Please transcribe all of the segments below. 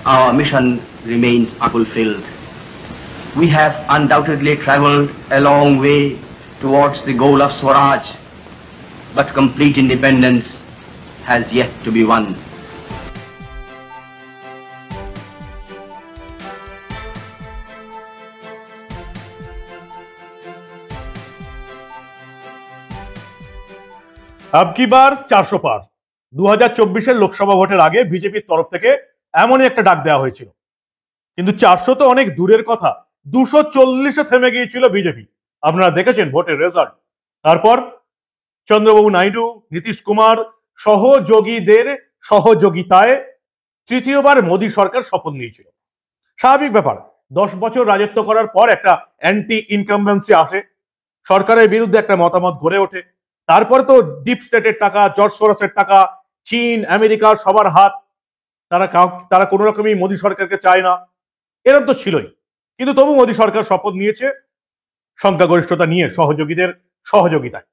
our mission remains unfulfilled. We have undoubtedly traveled a long way towards the goal of Swaraj, but complete independence has yet to be won. अब की बार 400 পার 2024 লোকসভা ভোটের আগে বিজেপির তরফ থেকে এমনই একটা ডাক দেওয়া হয়েছিল, কিন্তু 400 তো অনেক দূরের কথা, 240-এ থেমে গিয়েছিল বিজেপি। আপনারা দেখেছেন ভোটের রেজাল্ট। তারপর চন্দ্রবাবু নাইডু, নীতিশ কুমার সহযোগীদের সহযোগিতায় তৃতীয়বার মোদী সরকার শপথ নিয়েছিল। স্বাভাবিক ব্যাপার, 10 বছর রাজত্ব করার পর একটা অ্যান্টি ইনকামবেন্সি আসে, সরকারের বিরুদ্ধে একটা মতামত গড়ে ওঠে। তারপরে তো ডিপ স্টেটের টাকা, জর্জ সোরসের টাকা, চীন, আমেরিকা সবার হাত, তারা কোনো রকমই মোদী সরকারকে চায় না, এরকম তো ছিলই। কিন্তু তবু মোদী সরকার শপথ নিয়েছে সংখ্যাগরিষ্ঠতা নিয়ে, সহযোগীদের সহযোগিতায়।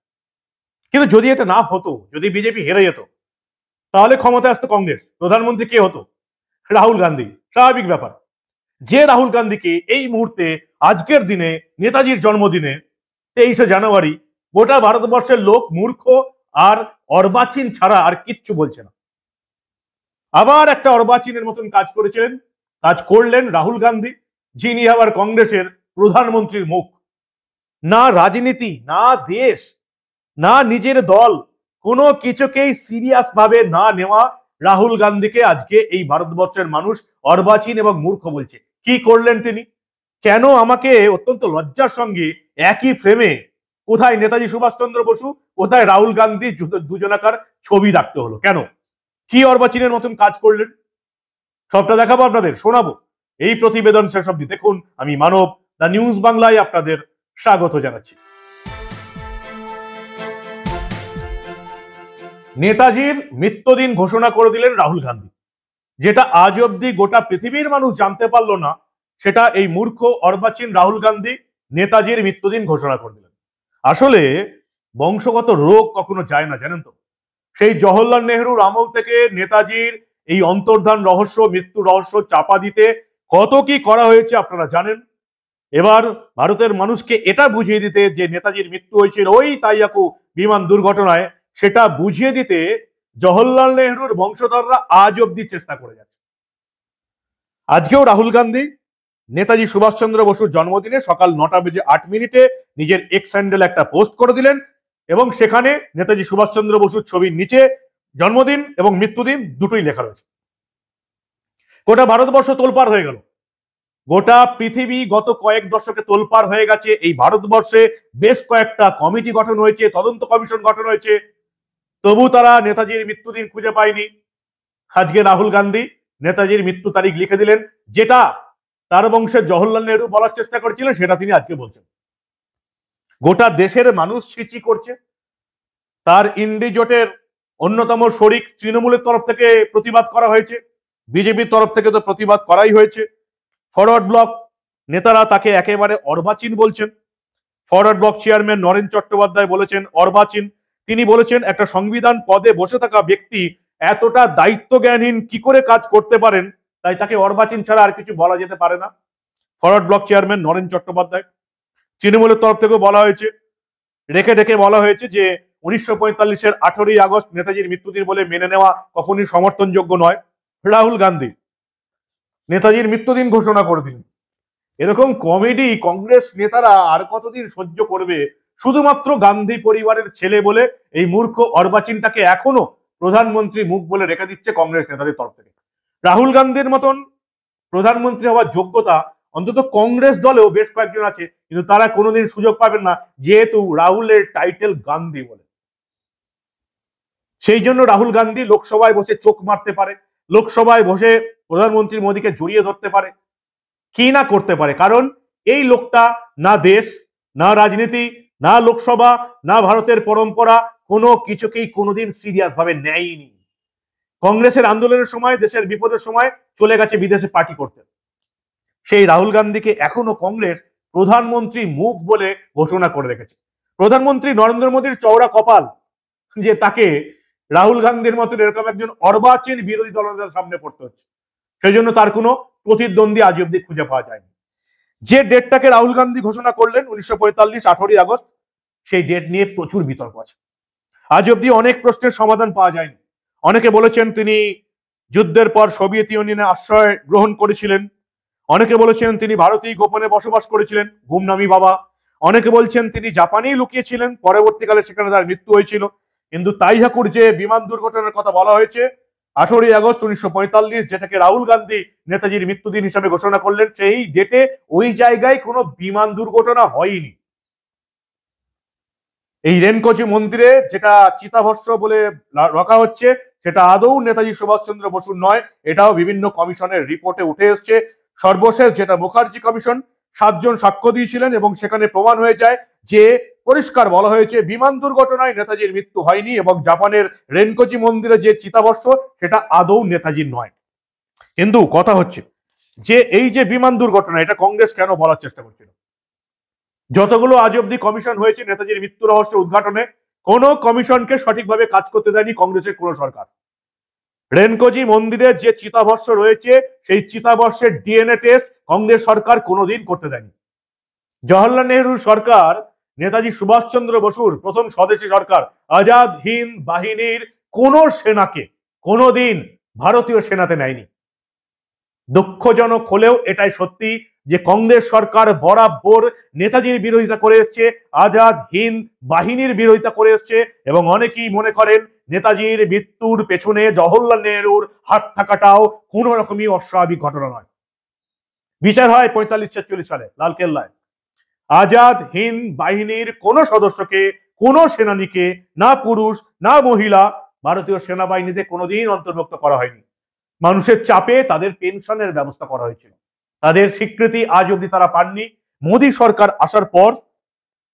কিন্তু যদি এটা না হতো, যদি বিজেপি হেরে যেত, তাহলে ক্ষমতায় আসতো কংগ্রেস, প্রধানমন্ত্রী কে হতো? রাহুল গান্ধী। স্বাভাবিক ব্যাপার, যে রাহুল গান্ধীকে এই মুহূর্তে আজকের দিনে নেতাজির জন্মদিনে 23শে জানুয়ারি গোটা ভারতবর্ষের লোক মূর্খ আর অর্বাচীন ছাড়া আর কিচ্ছু বলছে না। আবার একটা অর্বাচীনের মতন কাজ করলেন রাহুল গান্ধী, যিনি আবার কংগ্রেসের প্রধানমন্ত্রীর মুখ। না রাজনীতি, না দেশ, না নিজের দল, কোনো কিছুকেই সিরিয়াস ভাবে না নেওয়া রাহুল গান্ধীকে আজকে এই ভারতবর্ষের মানুষ অর্বাচীন এবং মূর্খ বলছে। কি করলেন তিনি? কেন আমাকে অত্যন্ত লজ্জার সঙ্গে একই ফ্রেমে কোথায় নেতাজি সুভাষচন্দ্র বসু, কোথায় রাহুল গান্ধী, দুজনাকার ছবি রাখতে হলো? কেন? কি অর্বাচীনের মতন কাজ করলেন? সবটা দেখাবো আপনাদের, শোনাবো এই প্রতিবেদন শেষ অবধি দেখুন। আমি মানব, দ্য নিউজ বাংলায় আপনাদের স্বাগত জানাচ্ছি। নেতাজির মৃত্যুদিন ঘোষণা করে দিলেন রাহুল গান্ধী। যেটা আজ অব্দি গোটা পৃথিবীর মানুষ জানতে পারলো না, সেটা এই মূর্খ অর্বাচীন রাহুল গান্ধী নেতাজির মৃত্যুদিন ঘোষণা করে দিলেন। আসলে বংশগত রোগ কখনো যায় না, জানেন তো। সেই জওহরলাল নেহরুর আমল থেকে নেতাজির এই অন্তর্ধান রহস্য, মৃত্যু রহস্য চাপা দিতে কত কি করা হয়েছে আপনারা জানেন। এবার ভারতের মানুষকে এটা বুঝিয়ে দিতে যে নেতাজির মৃত্যু হয়েছিল ওই তাইয়াকু বিমান দুর্ঘটনায়, সেটা বুঝিয়ে দিতে জওহরলাল নেহরুর বংশধররা আজ অব্দি চেষ্টা করে যাচ্ছে। আজকেও রাহুল গান্ধী নেতাজি সুভাষচন্দ্র বসুর জন্মদিনে সকাল 9:08 নিজের এক্স হ্যান্ডেলে একটা পোস্ট করে দিলেন, এবং সেখানে নেতাজি সুভাষচন্দ্র বসুর ছবির নিচে জন্মদিন এবং মৃত্যুদিন দুটোই লেখা রয়েছে। গোটা ভারতবর্ষ তোলপাড় হয়ে গেল, গোটা পৃথিবী গত কয়েক দশকে তোলপাড় হয়ে গেছে। এই ভারতবর্ষে বেশ কয়েকটা কমিটি গঠন হয়েছে, তদন্ত কমিশন গঠন হয়েছে, তবু তারা নেতাজির মৃত্যুদিন খুঁজে পায়নি। আজকে রাহুল গান্ধী নেতাজির মৃত্যু তারিখ লিখে দিলেন, যেটা তার বংশের জওহরলাল নেহরু বলার চেষ্টা করেছিলেন সেটা তিনি আজকে বলছেন। গোটা দেশের মানুষ ছিচি করছে। তার ইন্ডি জোটের অন্যতম শরিক তৃণমূলের তরফ থেকে প্রতিবাদ করা হয়েছে, বিজেপির তরফ থেকে তো প্রতিবাদ করাই হয়েছে। ফরওয়ার্ড ব্লক নেতারা তাকে একেবারে অর্বাচীন বলছেন। Forward block chairman Naren Chattopadhyay বলেছেন অর্বাচীন। তিনি বলেছেন একটা সংবিধান পদে বসে থাকা ব্যক্তি এতটা দায়িত্ব জ্ঞানহীন কি করে কাজ করতে পারেন, তাই তাকে অর্বাচীন ছাড়া আর কিছু বলা যেতে পারে না। Forward block chairman Naren Chattopadhyay. তৃণমূলের তরফ থেকে বলা হয়েছে, রেখে বলা হয়েছে যে 1945-এর 18ই আগস্ট নেতাজির মৃত্যুদিন বলে মেনে নেওয়া কখনই সমর্থনযোগ্য নয়। রাহুল গান্ধী নেতাজির মৃত্যুদিন ঘোষণা করে দিলেন। এরকম কমেডি কংগ্রেস নেতারা আর কতদিন সহ্য করবে? শুধুমাত্র গান্ধী পরিবারের ছেলে বলে এই মূর্খ অর্বাচীনটাকে এখনো প্রধানমন্ত্রী মুখ বলে রেখে দিচ্ছে কংগ্রেস নেতাদের তরফ থেকে। রাহুল গান্ধীর মতন প্রধানমন্ত্রী হওয়ার যোগ্যতা অন্তত কংগ্রেস দলেও বেশ কয়েকজন আছে, কিন্তু তারা কোনোদিন সুযোগ পাবেন না, যেহেতু রাহুলের টাইটেল গান্ধী বলে। সেই জন্য রাহুল গান্ধী লোকসভায় বসে চোখ মারতে পারে, লোকসভায় বসে প্রধানমন্ত্রী মোদীকে জড়িয়ে ধরতে পারে, কি না করতে পারে। কারণ এই লোকটা না দেশ, না রাজনীতি, না লোকসভা, না ভারতের পরম্পরা, কোনো কিছুকেই কোনোদিন সিরিয়াস ভাবে নেয়নি। কংগ্রেসের আন্দোলনের সময়, দেশের বিপদের সময় চলে গেছে বিদেশে পার্টি করতে। সেই রাহুল গান্ধীকে এখনো কংগ্রেস প্রধানমন্ত্রী মুখ বলে ঘোষণা করে রেখেছে। প্রধানমন্ত্রী নরেন্দ্র মোদীর চওড়া কপাল যে তাকে রাহুল গান্ধীর মতন এরকম একজন অর্বাচীন বিরোধী দলনেতার সামনে পড়তে হচ্ছে। সেই জন্য তার কোনো প্রতিদ্বন্দ্বী আজ অব্দি খুঁজে পাওয়া যায়নি। যে ডেটটাকে রাহুল গান্ধী ঘোষণা করলেন 1945 18ই আগস্ট, সেই ডেট নিয়ে প্রচুর বিতর্ক আছে। আজ অব্দি অনেক প্রশ্নের সমাধান পাওয়া যায়নি। অনেকে বলেছেন তিনি যুদ্ধের পর সোভিয়েত ইউনিয়নে আশ্রয় গ্রহণ করেছিলেন, অনেকে বলেছেন তিনি ভারতেই গোপনে বসবাস করেছিলেন, গুমনামি বাবা। অনেকে বলছেন তিনি জাপানেই লুকিয়েছিলেন, পরবর্তীকালে সেখানে তার মৃত্যু হয়েছিল। কিন্তু তাইহাকুর যে বিমান দুর্ঘটনার কথা বলা হয়েছে 18ই আগস্ট 1945, যেটাকে রাহুল গান্ধী নেতাজির মৃত্যুদিন হিসাবে ঘোষণা করলেন, সেই ডেটে ওই জায়গায় কোনো বিমান দুর্ঘটনা হয়নি। এই রেনকোচি মন্দিরে যেটা চিতাভস্ম বলে রাখা হচ্ছে সেটা আদৌ নেতাজি সুভাষচন্দ্র বসুর নয়, এটাও বিভিন্ন কমিশনের রিপোর্টে উঠে এসছে। সর্বশেষ যেটা মুখার্জি কমিশন, 7 জন সাক্ষ্য দিয়েছিলেন এবং সেখানে প্রমাণ হয়ে যায় যে পরিষ্কার বলা হয়েছে বিমান দুর্ঘটনায় নেতাজির মৃত্যু হয়নি এবং জাপানের রেনকোচি মন্দিরে যে চিতাভস্ম সেটা আদৌ নেতাজির নয়। কিন্তু কথা হচ্ছে যে এই যে বিমান দুর্ঘটনা, এটা কংগ্রেস কেন বলার চেষ্টা করছিল? যতগুলো আজ অব্দি কমিশন হয়েছে নেতাজির মৃত্যু রহস্য উদ্ঘাটনে, কোন কমিশনকে সঠিকভাবে কাজ করতে দেয়নি কংগ্রেসের কোন সরকার। রেনকোচি মন্দিরে যে চিতাভস্ম রয়েছে সেই চিতাভস্মের ডিএনএ টেস্ট কংগ্রেস সরকার কোনোদিন করতে দেয়নি। জওহরলাল নেহরুর সরকার নেতাজি সুভাষচন্দ্র বসুর প্রথম স্বদেশী সরকার আজাদ হিন্দ বাহিনীর কোন সেনাকে কোনোদিন ভারতীয় সেনাতে নেয়নি। দুঃখজনক হলেও এটাই সত্যি যে কংগ্রেস সরকার বরাবর নেতাজির বিরোধিতা করে এসছে, আজাদ হিন্দ বাহিনীর বিরোধিতা করে এসছে এবং অনেকেই মনে করেন নেতাজির মৃত্যুর পেছনে জওহরলাল নেহরুর হাত থাকাটাও কোন রকমই অস্বাভাবিক ঘটনা নয়। বিচার হয় 45-46 সালে লালকেল্লায়। আজাদ হিন্দ বাহিনীর কোন সদস্যকে, কোন সেনানীকে, না পুরুষ না মহিলা, ভারতীয় সেনাবাহিনীতে কোনোদিন অন্তর্ভুক্ত করা হয়নি। মানুষের চাপে তাদের পেনশনের ব্যবস্থা করা হয়েছিল, তাদের স্বীকৃতি আজ অব্দি তারা পাননি। মোদী সরকার আসার পর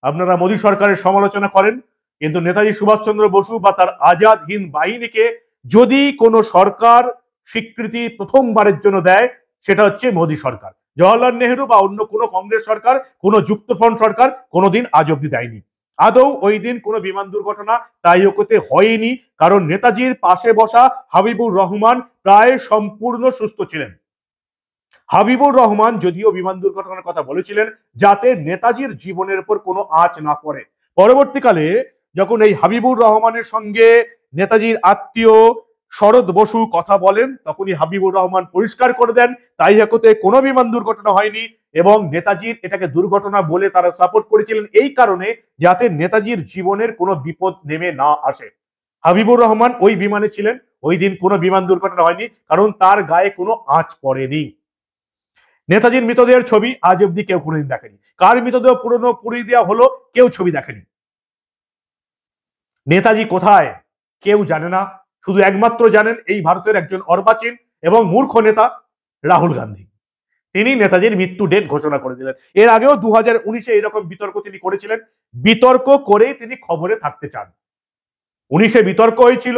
আপনারা মোদী সরকারের সমালোচনা করেন, কিন্তু নেতাজি সুভাষচন্দ্র বসু বা তার আজাদ হিন্দ বাহিনীকে যদি কোনো সরকার স্বীকৃতি প্রথমবারের জন্য দেয় সেটা হচ্ছে মোদী সরকার। জওহরলাল নেহরু বা অন্য কোনো কংগ্রেস সরকার, কোনো যুক্তফ্রন্ট সরকার কোনোদিন আজ অব্দি দেয়নি। আদৌ ওই দিন কোনো বিমান দুর্ঘটনা তাইওকোতে হয়নি, কারণ নেতাজির পাশে বসা হাবিবুর রহমান প্রায় সম্পূর্ণ সুস্থ ছিলেন। হাবিবুর রহমান যদিও বিমান দুর্ঘটনার কথা বলেছিলেন যাতে নেতাজির জীবনের উপর কোনো আঁচ না পড়ে। পরবর্তীকালে যখন এই হাবিবুর রহমানের সঙ্গে নেতাজির আত্মীয় শরৎ বসু কথা বলেন, তখনই হাবিবুর রহমান পরিষ্কার করে দেন তাইহাকোতে কোনো বিমান দুর্ঘটনা হয়নি এবং নেতাজির এটাকে দুর্ঘটনা বলে তারা সাপোর্ট করেছিলেন এই কারণে যাতে নেতাজির জীবনের কোনো বিপদ নেমে না আসে। হাবিবুর রহমান ওই বিমানে ছিলেন, ওই দিন কোনো বিমান দুর্ঘটনা হয়নি কারণ তার গায়ে কোনো আঁচ পড়েনি। নেতাজির মৃতদেহের ছবি আজ অব্দি কেউ কোনোদিন দেখেনি। কার মৃতদেহ পুড়িয়ে দেওয়া হলো কেউ ছবি দেখেনি। নেতাজি কোথায় কেউ জানে না, শুধু একমাত্র জানেন এই ভারতের একজন অর্বাচীন এবং মূর্খ নেতা রাহুল গান্ধী। তিনি নেতাজির মৃত্যু ডেট ঘোষণা করে দিলেন। এর আগেও 2019-এ এরকম বিতর্ক তিনি করেছিলেন। বিতর্ক করেই তিনি খবরে থাকতে চান। 19-এ বিতর্ক হয়েছিল,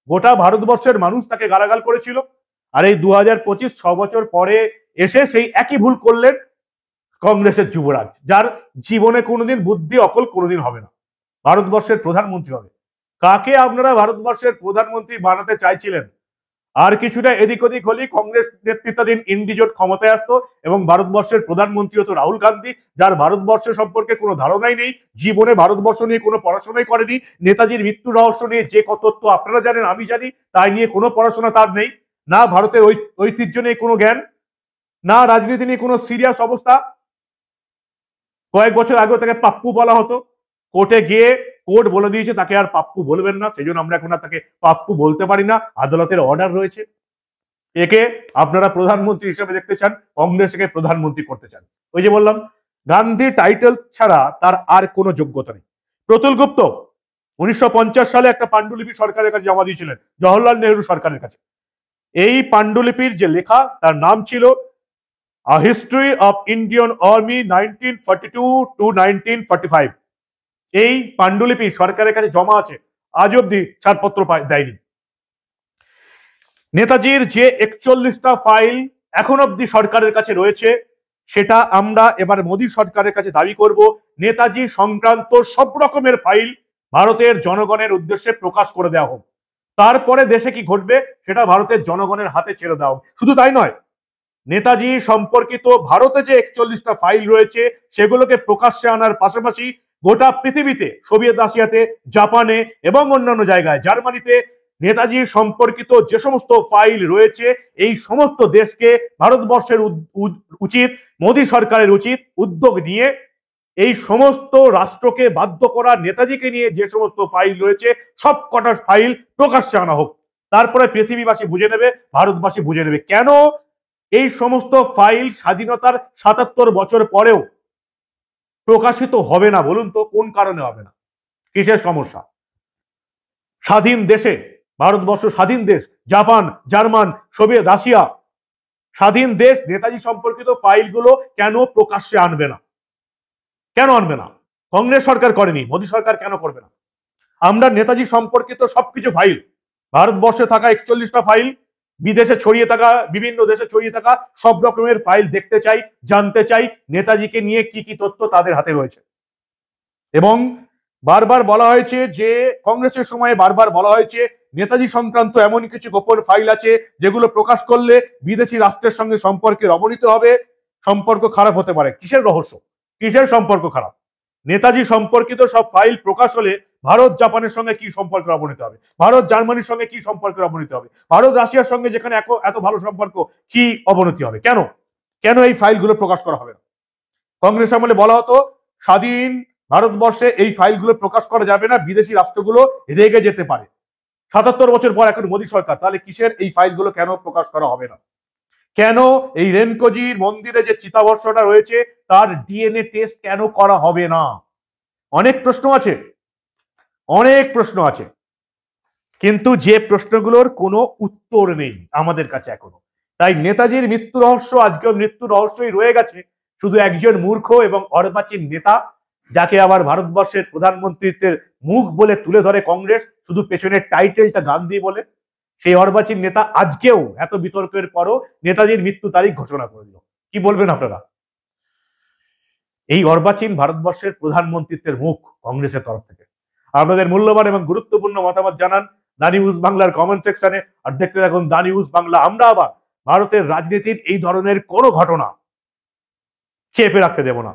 গোটা ভারতবর্ষের মানুষ তাকে গালাগাল করেছিল, আর এই 2025 6 বছর পরে এসে সেই একই ভুল করলেন কংগ্রেসের যুবরাজ, যার জীবনে কোনোদিন বুদ্ধি অকল কোনোদিন হবে না, ভারতবর্ষের প্রধানমন্ত্রী হবে। কাকে আপনারা ভারতবর্ষের প্রধানমন্ত্রী বানাতে চাইছিলেন? আর কিছুটা এদিক ওদিক হলেই কংগ্রেস নেতৃত্বাধীন ইন্ডিজোট ক্ষমতায় আসতো এবং ভারতবর্ষের প্রধানমন্ত্রী হতো রাহুল গান্ধী, যার ভারতবর্ষ সম্পর্কে কোনো ধারণাই নেই, জীবনে ভারতবর্ষ নিয়ে কোনো পড়াশোনাই করেনি। নেতাজির মৃত্যু রহস্য নিয়ে যে তথ্য আপনারা জানেন আমি জানি, তাই নিয়ে কোনো পড়াশোনা তার নেই, না ভারতের ঐতিহ্য নিয়ে কোনো জ্ঞান, না রাজনীতি নিয়ে কোনো সিরিয়াস অবস্থা। কয়েক বছর আগে তাকে পাপ্পু বলা হতো, কোর্টে গিয়ে কোর্ট বলে দিয়েছে তাকে আর পাপ্পু বলবেন না, সেই জন্য আমরা এখন আর তাকে পাপ্পু বলতে পারি না, আদালতের অর্ডার রয়েছে। একে আপনারা প্রধানমন্ত্রী হিসেবে দেখতে চান, কংগ্রেস একে প্রধানমন্ত্রী করতে চান। ওই যে বললাম গান্ধী টাইটেল ছাড়া তার আর কোনো যোগ্যতা নেই। প্রতুল গুপ্ত 1950 সালে একটা পাণ্ডুলিপি সরকারের কাছে জমা দিয়েছিলেন, জওহরলাল নেহরু সরকারের কাছে। এই পাণ্ডুলিপির যে লেখা তার নাম ছিল A History of Indian Army 1942 to 1945। এই পাণ্ডুলিপি সরকারের কাছে জমা আছে, আজ অব্দি ছাড়পত্র দেয়নি। নেতাজির যে 41টা ফাইল এখন অব্দি সরকারের কাছে রয়েছে, সেটা আমরা এবার মোদী সরকারের কাছে দাবি করব নেতাজি সংক্রান্ত সব রকমের ফাইল ভারতের জনগণের উদ্দেশ্যে প্রকাশ করে দেওয়া হোক। তারপরে দেশে কি ঘটবে সেটা ভারতের জনগণের হাতে ছেড়ে দেওয়া হোক। শুধু তাই নয়, নেতাজি সম্পর্কিত ভারতে যে 41টা ফাইল রয়েছে সেগুলোকে প্রকাশ্যে আনার পাশাপাশি গোটা পৃথিবীতে, সোভিয়েত রাশিয়াতে, জাপানে এবং অন্যান্য জায়গায়, জার্মানিতে নেতাজি সম্পর্কিত যে সমস্ত ফাইল রয়েছে এই সমস্ত দেশকে ভারতবর্ষের উচিত, মোদী সরকারের উচিত উদ্যোগ নিয়ে এই সমস্ত রাষ্ট্রকে বাধ্য করা, নেতাজিকে নিয়ে যে সমস্ত ফাইল রয়েছে সব কটা ফাইল প্রকাশ্যে আনা হোক। তারপরে পৃথিবীবাসী বুঝে নেবে, ভারতবাসী বুঝে নেবে কেন এই সমস্ত ফাইল স্বাধীনতার ৭৭ বছর পরেও প্রকাশিত হবে না। বলুন তো কোন কারণে হবে না? কিসের সমস্যা? স্বাধীন দেশে, ভারতবর্ষ স্বাধীন দেশ, জাপান, জার্মান, সোভিয়েত রাশিয়া স্বাধীন দেশ নেতাজি সম্পর্কিত ফাইলগুলো কেন প্রকাশ্যে আনবে না? কেন আনবে না? কংগ্রেস সরকার করেনি, মোদী সরকার কেন করবে না? আমরা নেতাজি সম্পর্কিত সবকিছু ফাইল, ভারতবর্ষে থাকা 41টা ফাইল, বিদেশে ছড়িয়ে থাকা, বিভিন্ন দেশে ছড়িয়ে থাকা সব রকমের ফাইল দেখতে চাই, জানতে চাই নেতাজিকে নিয়ে কি কি তথ্য তাদের হাতে রয়েছে। এবং বারবার বলা হয়েছে যে কংগ্রেসের সময় বারবার বলা হয়েছে নেতাজি সংক্রান্ত এমন কিছু গোপন ফাইল আছে যেগুলো প্রকাশ করলে বিদেশি রাষ্ট্রের সঙ্গে সম্পর্কের অবনতি হবে, সম্পর্ক খারাপ হতে পারে। কিসের রহস্য? কিসের সম্পর্ক খারাপ? নেতাজি সম্পর্কিত সব ফাইল প্রকাশ হলে ভারত জাপানের সঙ্গে কি সম্পর্কের অবনতি হবে? ভারত জার্মানির সঙ্গে কি সম্পর্কের অবনতি হবে? ভারত রাশিয়ার সঙ্গে যেখানে এত ভালো সম্পর্ক কি অবনতি হবে? কেন কেন এই ফাইলগুলো প্রকাশ করা হবে না? কংগ্রেস আমলে বলা হতো স্বাধীন ভারতবর্ষে এই ফাইলগুলো প্রকাশ করা যাবে না, বিদেশি রাষ্ট্রগুলো রেগে যেতে পারে। ৭৭ বছর পর এখন মোদী সরকার, তাহলে কিসের এই ফাইলগুলো কেন প্রকাশ করা হবে না? কেন এই রেনকোজির মন্দিরে যে চিতাভস্মটা রয়েছে তার ডিএনএ টেস্ট কেন করা হবে না? অনেক প্রশ্ন আছে, অনেক প্রশ্ন আছে, কিন্তু যে প্রশ্নগুলোর কোনো উত্তর নেই আমাদের কাছে এখনো। তাই নেতাজির মৃত্যু রহস্য আজকেও মৃত্যু রহস্যই রয়ে গেছে। শুধু একজন মূর্খ এবং অর্বাচীন নেতা, যাকে আবার ভারতবর্ষের প্রধানমন্ত্রীত্বের মুখ বলে তুলে ধরে কংগ্রেস, শুধু পেছনের টাইটেলটা গান্ধী বলে, সেই অর্বাচীন নেতা আজকেও এত বিতর্কের পরও নেতাজির মৃত্যু তারিখ ঘোষণা করে দিল। কি বলবেন আপনারা? এই অর্বাচীন ভারতবর্ষের প্রধানমন্ত্রীত্বের মুখ কংগ্রেসের তরফ থেকে। আপনাদের মূল্যবান এবং গুরুত্বপূর্ণ মতামত জানান দা নিউজ বাংলার কমেন্ট সেকশনে। আর দেখতে থাকুন দা নিউজ বাংলা। আমরা আবার ভারতের রাজনীতির এই ধরনের কোনো ঘটনা চেপে রাখতে দেব না।